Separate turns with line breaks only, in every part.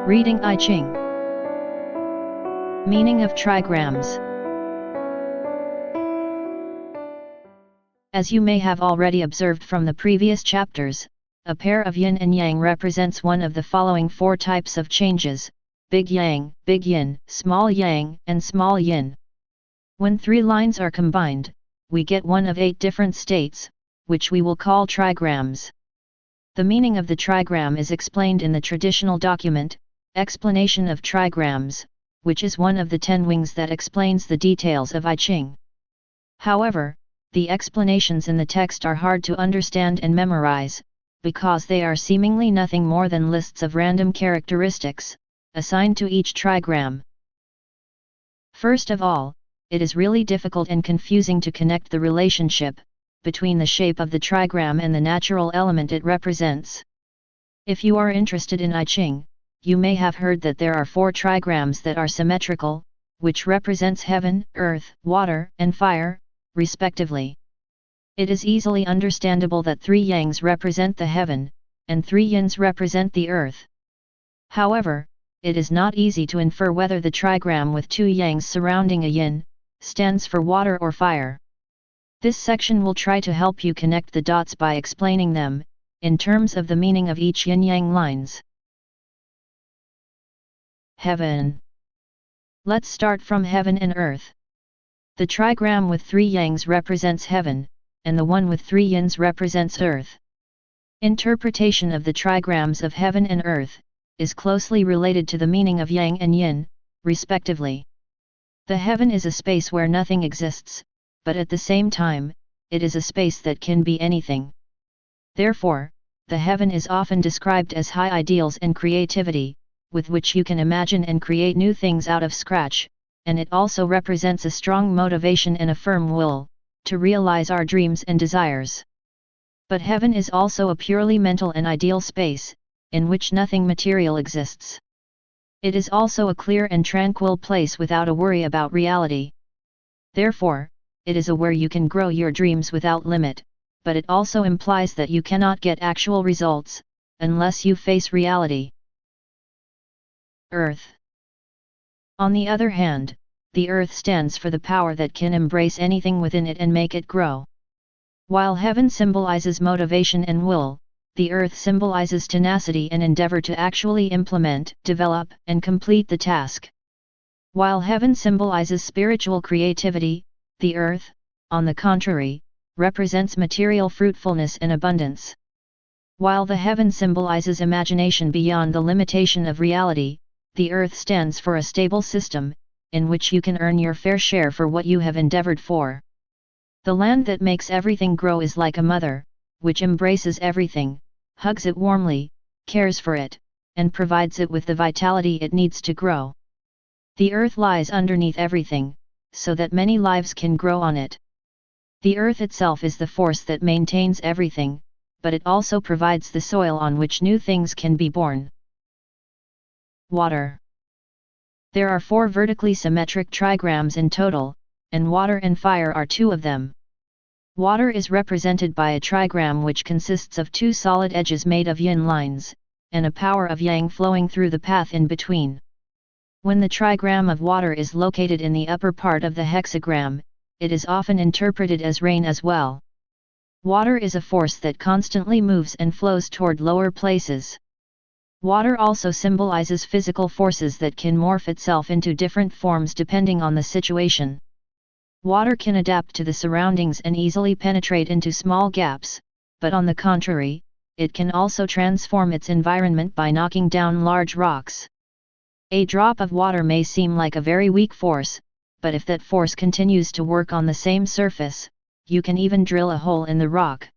Reading I-Ching. Meaning of trigrams. As you may have already observed from the previous chapters, a pair of yin and yang represents one of the following four types of changes: big yang, big yin, small yang, and small yin. When three lines are combined, we get one of 8 different states, which we will call trigrams. The meaning of the trigram is explained in the traditional document, Explanation of Trigrams, which is one of the 10 wings that explains the details of I-Ching. However, the explanations in the text are hard to understand and memorize, because they are seemingly nothing more than lists of random characteristics, assigned to each trigram. First of all, it is really difficult and confusing to connect the relationship between the shape of the trigram and the natural element it represents. If you are interested in I-Ching, you may have heard that there are 4 trigrams that are symmetrical, which represents heaven, earth, water, and fire, respectively. It is easily understandable that 3 yangs represent the heaven, and 3 yins represent the earth. However, it is not easy to infer whether the trigram with 2 yangs surrounding a yin stands for water or fire. This section will try to help you connect the dots by explaining them, in terms of the meaning of each yin-yang lines. Heaven. Let's start from heaven and earth. The trigram with 3 yangs represents heaven, and the one with 3 yins represents earth. Interpretation of the trigrams of heaven and earth is closely related to the meaning of yang and yin, respectively. The heaven is a space where nothing exists, but at the same time, it is a space that can be anything. Therefore, the heaven is often described as high ideals and creativity, with which you can imagine and create new things out of scratch, and it also represents a strong motivation and a firm will to realize our dreams and desires. But heaven is also a purely mental and ideal space, in which nothing material exists. It is also a clear and tranquil place without a worry about reality. Therefore, it is a where you can grow your dreams without limit, but it also implies that you cannot get actual results, unless you face reality. Earth. On the other hand, the earth stands for the power that can embrace anything within it and make it grow. While heaven symbolizes motivation and will, the earth symbolizes tenacity and endeavor to actually implement, develop, and complete the task. While heaven symbolizes spiritual creativity, the earth, on the contrary, represents material fruitfulness and abundance. While the heaven symbolizes imagination beyond the limitation of reality, the earth stands for a stable system, in which you can earn your fair share for what you have endeavored for. The land that makes everything grow is like a mother, which embraces everything, hugs it warmly, cares for it, and provides it with the vitality it needs to grow. The earth lies underneath everything, so that many lives can grow on it. The earth itself is the force that maintains everything, but it also provides the soil on which new things can be born. Water. There are 4 vertically symmetric trigrams in total, and water and fire are 2 of them. Water is represented by a trigram which consists of 2 solid edges made of yin lines, and a power of yang flowing through the path in between. When the trigram of water is located in the upper part of the hexagram, it is often interpreted as rain as well. Water is a force that constantly moves and flows toward lower places. Water also symbolizes physical forces that can morph itself into different forms depending on the situation. Water can adapt to the surroundings and easily penetrate into small gaps, but on the contrary, it can also transform its environment by knocking down large rocks. A drop of water may seem like a very weak force, but if that force continues to work on the same surface, you can even drill a hole in the rock.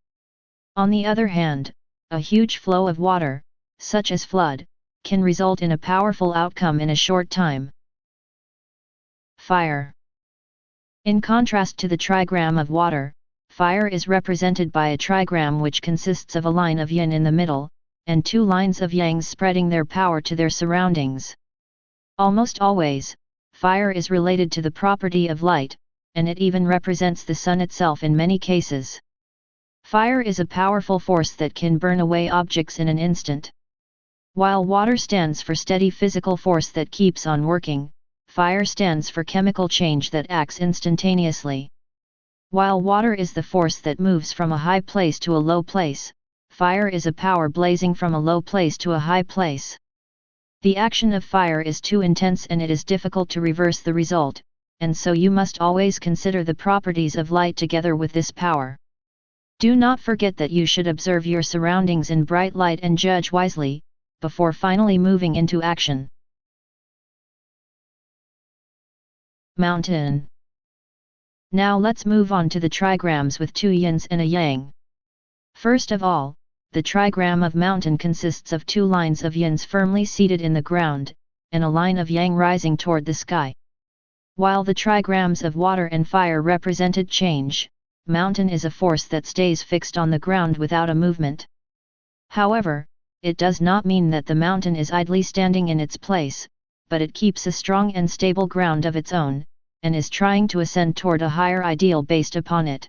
On the other hand, a huge flow of water, such as flood, can result in a powerful outcome in a short time. Fire. In contrast to the trigram of water, fire is represented by a trigram which consists of a line of yin in the middle, and 2 lines of yang spreading their power to their surroundings. Almost always, fire is related to the property of light, and it even represents the sun itself in many cases. Fire is a powerful force that can burn away objects in an instant. While water stands for steady physical force that keeps on working, fire stands for chemical change that acts instantaneously. While water is the force that moves from a high place to a low place, fire is a power blazing from a low place to a high place. The action of fire is too intense and it is difficult to reverse the result, and so you must always consider the properties of light together with this power. Do not forget that you should observe your surroundings in bright light and judge wisely, before finally moving into action. Mountain. Now let's move on to the trigrams with 2 yins and a yang. First of all, the trigram of mountain consists of 2 lines of yins firmly seated in the ground, and a line of yang rising toward the sky. While the trigrams of water and fire represented change, mountain is a force that stays fixed on the ground without a movement. However, it does not mean that the mountain is idly standing in its place, but it keeps a strong and stable ground of its own, and is trying to ascend toward a higher ideal based upon it.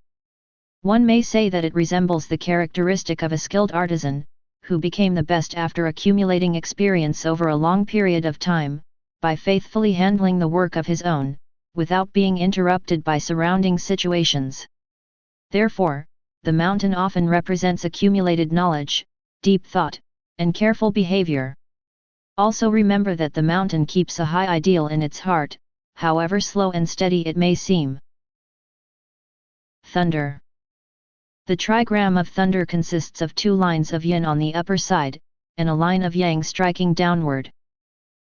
One may say that it resembles the characteristic of a skilled artisan, who became the best after accumulating experience over a long period of time, by faithfully handling the work of his own, without being interrupted by surrounding situations. Therefore, the mountain often represents accumulated knowledge, deep thought, and careful behavior. Also remember that the mountain keeps a high ideal in its heart, however slow and steady it may seem. Thunder. The trigram of thunder consists of 2 lines of yin on the upper side, and a line of yang striking downward.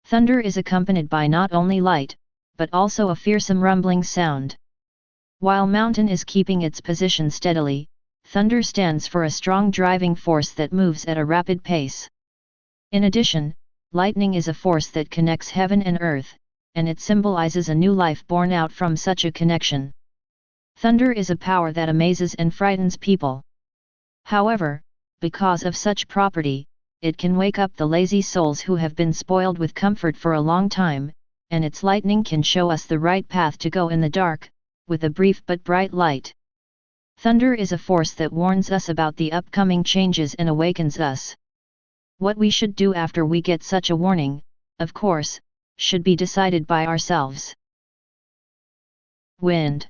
Thunder is accompanied by not only light, but also a fearsome rumbling sound. While mountain is keeping its position steadily, thunder stands for a strong driving force that moves at a rapid pace. In addition, lightning is a force that connects heaven and earth, and it symbolizes a new life born out from such a connection. Thunder is a power that amazes and frightens people. However, because of such property, it can wake up the lazy souls who have been spoiled with comfort for a long time, and its lightning can show us the right path to go in the dark, with a brief but bright light. Thunder is a force that warns us about the upcoming changes and awakens us. What we should do after we get such a warning, of course, should be decided by ourselves. Wind.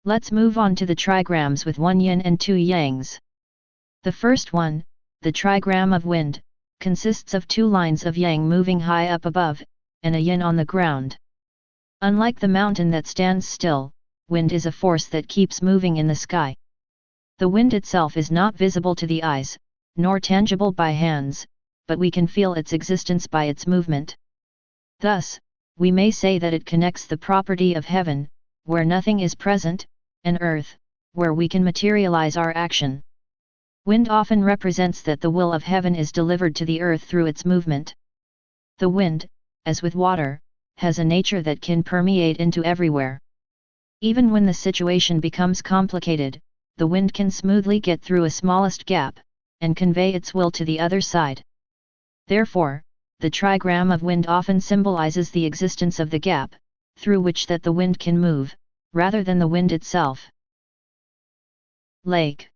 Let's move on to the trigrams with 1 yin and 2 yangs. The first one, the trigram of wind, consists of 2 lines of yang moving high up above, and a yin on the ground. Unlike the mountain that stands still, wind is a force that keeps moving in the sky. The wind itself is not visible to the eyes, nor tangible by hands, but we can feel its existence by its movement. Thus, we may say that it connects the property of heaven, where nothing is present, and earth, where we can materialize our action. Wind often represents that the will of heaven is delivered to the earth through its movement. The wind, as with water, has a nature that can permeate into everywhere. Even when the situation becomes complicated, the wind can smoothly get through a smallest gap, and convey its will to the other side. Therefore, the trigram of wind often symbolizes the existence of the gap, through which that the wind can move, rather than the wind itself. Lake.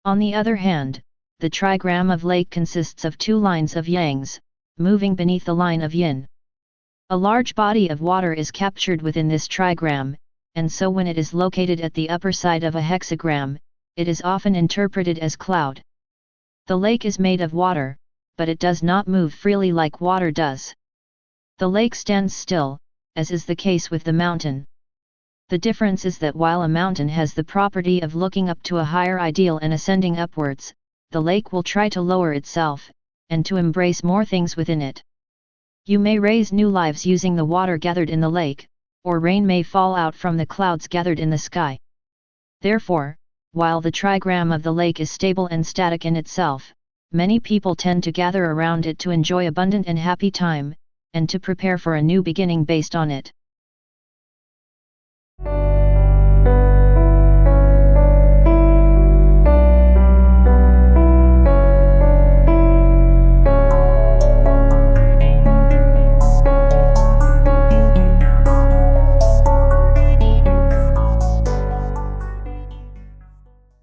On the other hand, the trigram of lake consists of 2 lines of yangs, moving beneath the line of yin. A large body of water is captured within this trigram, and so when it is located at the upper side of a hexagram, it is often interpreted as cloud. The lake is made of water, but it does not move freely like water does. The lake stands still, as is the case with the mountain. The difference is that while a mountain has the property of looking up to a higher ideal and ascending upwards, the lake will try to lower itself, and to embrace more things within it. You may raise new lives using the water gathered in the lake, or rain may fall out from the clouds gathered in the sky. Therefore, while the trigram of the lake is stable and static in itself, many people tend to gather around it to enjoy abundant and happy time, and to prepare for a new beginning based on it.